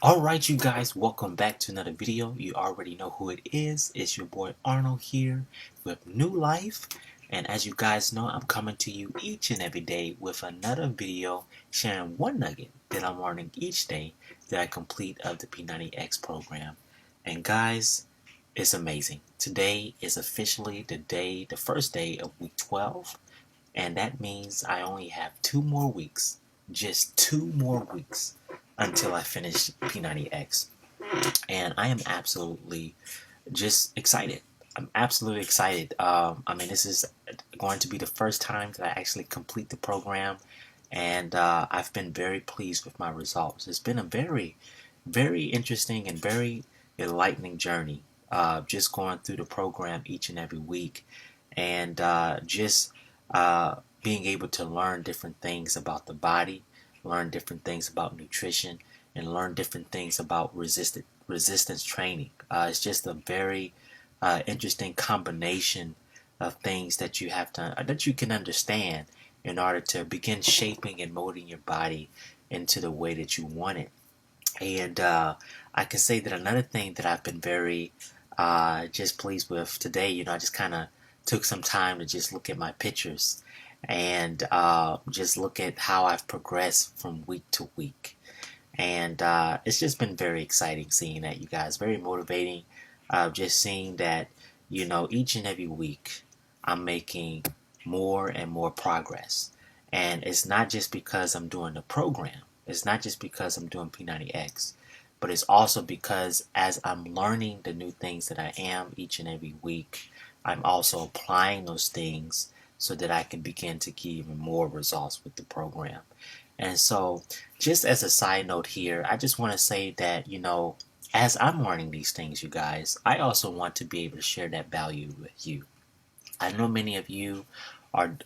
Alright you guys, welcome back to another video. You already know who it is. It's your boy Arnold here with New Life. And as you guys know, I'm coming to you each and every day with another video sharing one nugget that I'm learning each day that I complete of the P90X program. And guys, it's amazing. Today is officially the first day of week 12. And that means I only have 2 more weeks, just 2 more weeks until I finish P90X. And I am absolutely just excited. I'm absolutely excited. I mean, this is going to be the first time that I actually complete the program, and I've been very pleased with my results. It's been a very, very interesting and very enlightening journey. Just going through the program each and every week, and just being able to learn different things about the body, learn different things about nutrition, and learn different things about resistance training. It's just a very interesting combination of things that you can understand in order to begin shaping and molding your body into the way that you want it. And I can say that another thing that I've been very just pleased with today, I just kind of took some time to just look at my pictures and just look at how I've progressed from week to week. And it's just been very exciting seeing that, you guys. Very motivating. Just seeing that, each and every week I'm making more and more progress. And it's not just because I'm doing the program. It's not just because I'm doing P90X. But it's also because as I'm learning the new things that I am each and every week, I'm also applying those things so that I can begin to get even more results with the program. And so, just as a side note here, I just want to say that, as I'm learning these things, you guys, I also want to be able to share that value with you. I know many of you are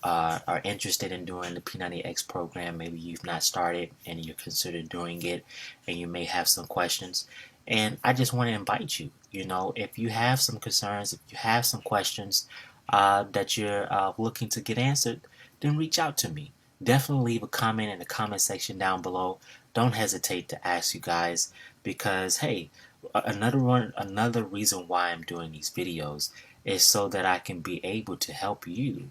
interested in doing the P90X program. Maybe you've not started and you're considering doing it, and you may have some questions. And I just want to invite you. If you have some concerns, if you have some questions that you're looking to get answered, then reach out to me. Definitely leave a comment in the comment section down below. Don't hesitate to ask, you guys, because hey, another reason why I'm doing these videos is so that I can be able to help you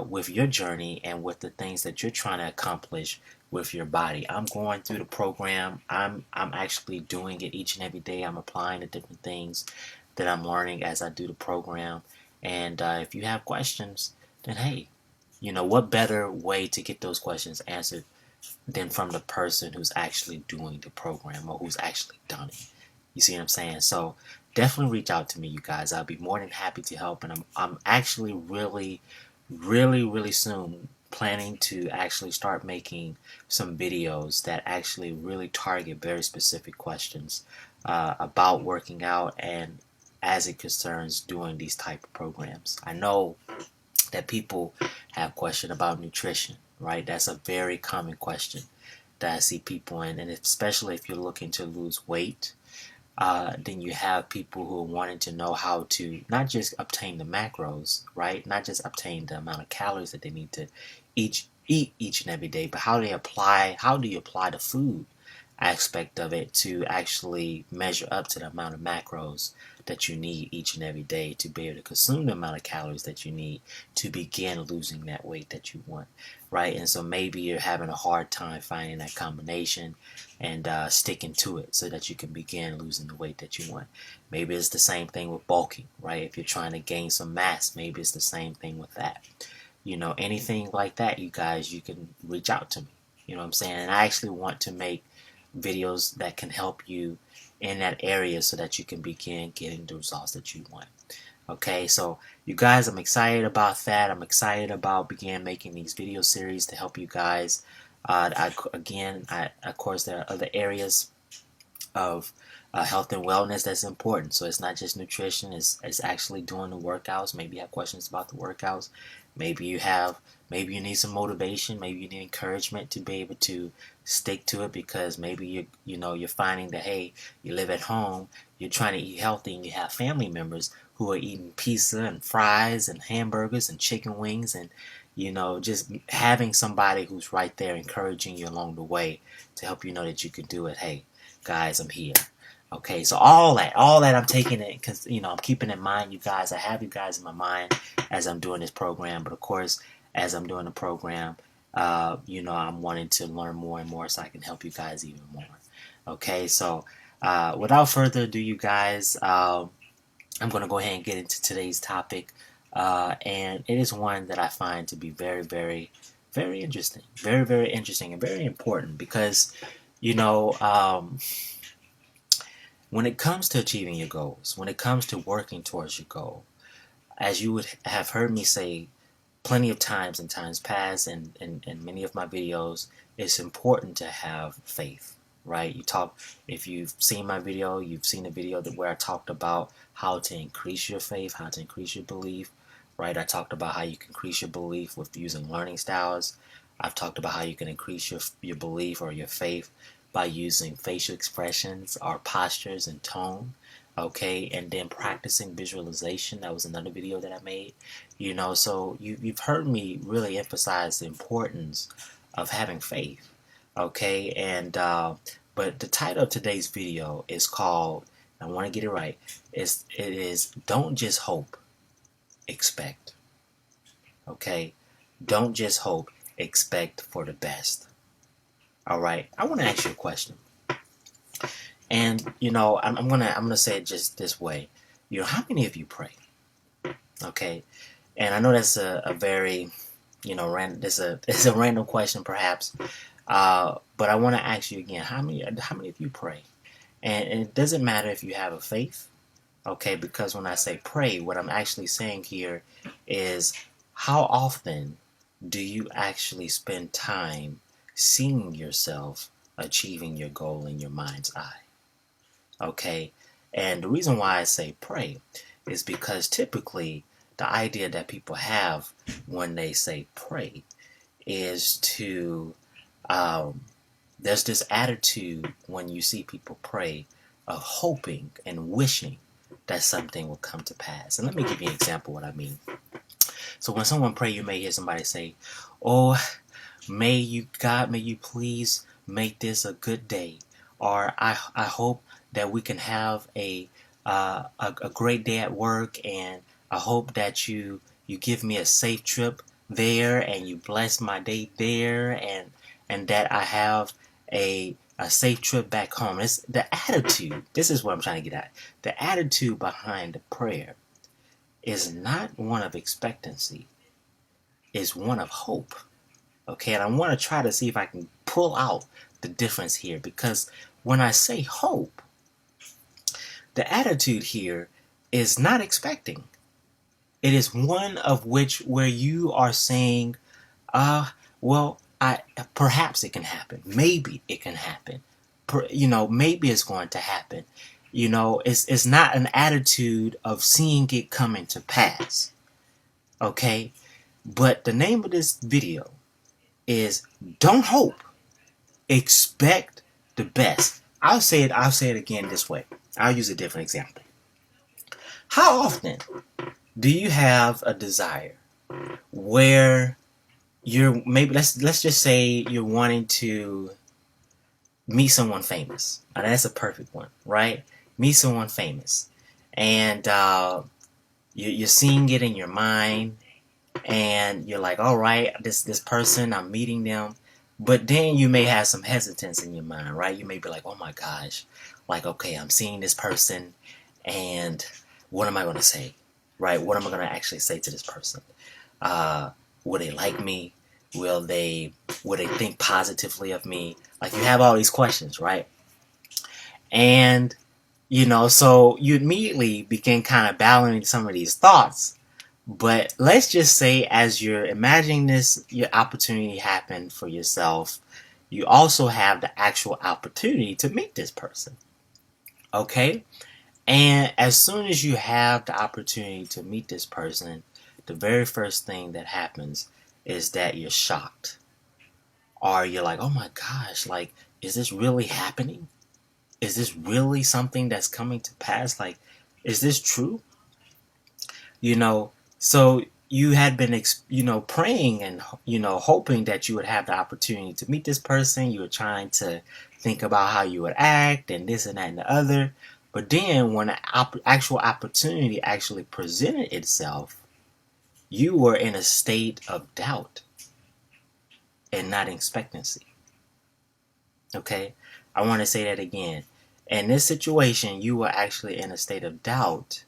with your journey and with the things that you're trying to accomplish with your body. I'm going through the program. I'm actually doing it each and every day. I'm applying the different things that I'm learning as I do the program. And if you have questions, then hey, what better way to get those questions answered than from the person who's actually doing the program or who's actually done it. You see what I'm saying? So definitely reach out to me, you guys. I'll be more than happy to help. And I'm actually really soon planning to actually start making some videos that actually really target very specific questions about working out and as it concerns doing these type of programs. I know that people have questions about nutrition, right? That's a very common question that I see people in, and especially if you're looking to lose weight, then you have people who are wanting to know how to not just obtain the macros, right? Not just obtain the amount of calories that they need to eat each and every day, but how do you apply the food aspect of it to actually measure up to the amount of macros that you need each and every day to be able to consume the amount of calories that you need to begin losing that weight that you want, right? And so maybe you're having a hard time finding that combination and sticking to it so that you can begin losing the weight that you want. Maybe it's the same thing with bulking, right? If you're trying to gain some mass, maybe it's the same thing with that. Anything like that, you guys, you can reach out to me. You know what I'm saying? And I actually want to make videos that can help you in that area so that you can begin getting the results that you want. Okay, so you guys, I'm excited about that. I'm excited about begin making these video series to help you guys. Of course, there are other areas of health and wellness that's important. So it's not just nutrition, it's actually doing the workouts. Maybe you have questions about the workouts. Maybe you need some motivation, maybe you need encouragement to be able to stick to it, because maybe you're finding that, hey, you live at home, you're trying to eat healthy, and you have family members who are eating pizza and fries and hamburgers and chicken wings, and just having somebody who's right there encouraging you along the way to help you know that you can do it. Hey, guys, I'm here. Okay, so all that I'm taking it, because I'm keeping in mind, you guys. I have you guys in my mind as I'm doing this program. But of course, as I'm doing the program, I'm wanting to learn more and more so I can help you guys even more. Okay, so without further ado, you guys, I'm going to go ahead and get into today's topic, and it is one that I find to be very, very, very interesting, very, very interesting, and very important because, you know, um, when it comes to achieving your goals, when it comes to working towards your goal, as you would have heard me say plenty of times in times past and in many of my videos, it's important to have faith, right? If you've seen my video, you've seen a video where I talked about how to increase your faith, how to increase your belief, right? I talked about how you can increase your belief with using learning styles. I've talked about how you can increase your belief or your faith by using facial expressions or postures and tone. Okay, and then practicing visualization. That was another video that I made. So you've heard me really emphasize the importance of having faith. Okay, and but the title of today's video is called, I want to get it right, it is Don't Just Hope, Expect. Okay, don't just hope, expect for the best. All right, I want to ask you a question. And I'm gonna say it just this way. How many of you pray? Okay, and I know that's a very random. It's a random question perhaps, but I want to ask you again. How many of you pray? And it doesn't matter if you have a faith, okay? Because when I say pray, what I'm actually saying here is how often do you actually spend time seeing yourself achieving your goal in your mind's eye? Okay, and the reason why I say pray is because typically the idea that people have when they say pray is to there's this attitude when you see people pray of hoping and wishing that something will come to pass. And let me give you an example of what I mean. So when someone pray, you may hear somebody say, "Oh, may you please make this a good day," or I hope that we can have a great day at work, and I hope that you give me a safe trip there, and you bless my day there, and that I have a safe trip back home. It's the attitude. This is what I'm trying to get at. The attitude behind the prayer is not one of expectancy. It's one of hope. Okay, and I want to try to see if I can pull out the difference here, because when I say hope, the attitude here is not expecting. It is one of which where you are saying, well, perhaps it can happen. Maybe it can happen. Maybe it's going to happen. It's not an attitude of seeing it coming to pass. Okay? But the name of this video is Don't Hope, Expect the Best. I'll say it again this way. I'll use a different example. How often do you have a desire where maybe let's just say you're wanting to meet someone famous? Now, that's a perfect one, right? Meet someone famous, and you're seeing it in your mind, and you're like, all right, this person, I'm meeting them. But then you may have some hesitance in your mind, right? You may be like, oh my gosh, like, okay, I'm seeing this person, and what am I going to say, right? What am I going to actually say to this person? Will they like me? Will they think positively of me? Like, you have all these questions, right? And, so you immediately begin kind of battling some of these thoughts. But let's just say, as you're imagining your opportunity happen for yourself, you also have the actual opportunity to meet this person. Okay? And as soon as you have the opportunity to meet this person, the very first thing that happens is that you're shocked. Or you're like, oh my gosh, like, is this really happening? Is this really something that's coming to pass? Like, is this true? So you had been, praying and, hoping that you would have the opportunity to meet this person. You were trying to think about how you would act and this and that and the other. But then when an actual opportunity actually presented itself, you were in a state of doubt and not expectancy. Okay? I want to say that again. In this situation, you were actually in a state of doubt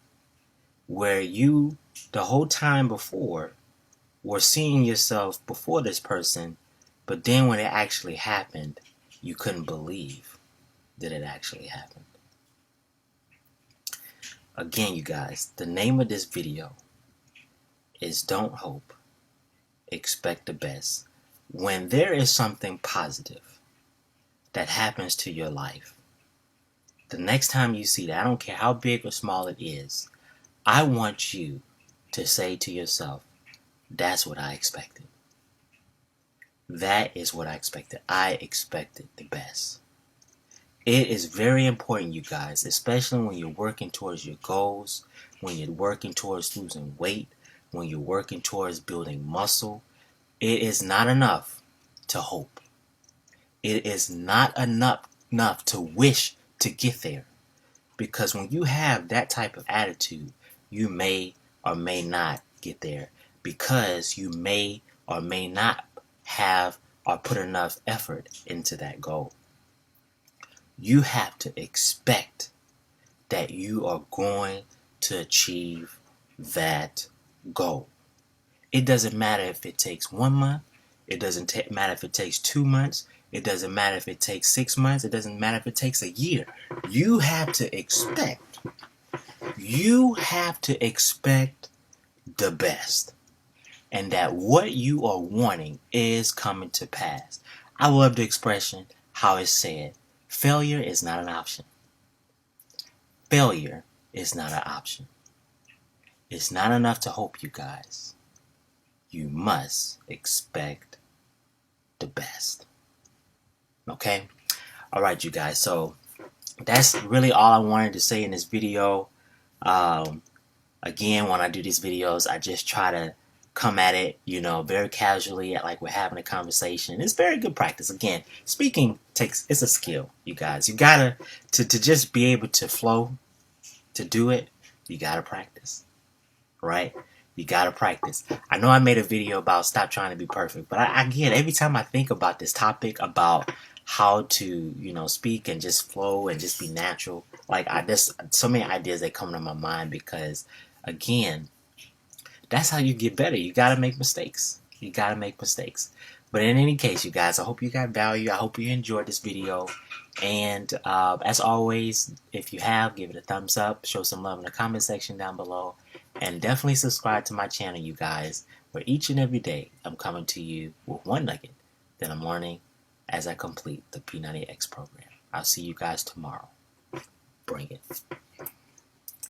where you, the whole time before, were seeing yourself before this person, but then when it actually happened, you couldn't believe that it actually happened. Again, you guys, the name of this video is Don't Hope, Expect the Best. When there is something positive that happens to your life, the next time you see that, I don't care how big or small it is, I want you to say to yourself, that's what I expected. That is what I expected. I expected the best. It is very important, you guys, especially when you're working towards your goals, when you're working towards losing weight, when you're working towards building muscle. It is not enough to hope. It is not enough to wish to get there. Because when you have that type of attitude, you may or may not get there. Because you may or may not have or put enough effort into that goal. You have to expect that you are going to achieve that goal. It doesn't matter if it takes 1 month. It doesn't matter if it takes 2 months. It doesn't matter if it takes 6 months. It doesn't matter if it takes a year. You have to expect. You have to expect the best. And that what you are wanting is coming to pass. I love the expression, how it's said, failure is not an option. Failure is not an option. It's not enough to hope, you guys. You must expect the best. Okay? Alright, you guys. So, that's really all I wanted to say in this video. Again, when I do these videos, I just try to come at it, very casually, like we're having a conversation. It's very good practice. Again, speaking it's a skill, you guys. You gotta, to just be able to flow, to do it, you gotta practice, right? You gotta practice. I know I made a video about stop trying to be perfect, but I get every time I think about this topic, about how to, speak and just flow and just be natural, like there's so many ideas that come to my mind because, again, that's how you get better. You gotta make mistakes. You gotta make mistakes. But in any case, you guys, I hope you got value. I hope you enjoyed this video. And as always, if you have, give it a thumbs up. Show some love in the comment section down below. And definitely subscribe to my channel, you guys, where each and every day I'm coming to you with one nugget that I'm learning as I complete the P90X program. I'll see you guys tomorrow. Bring it.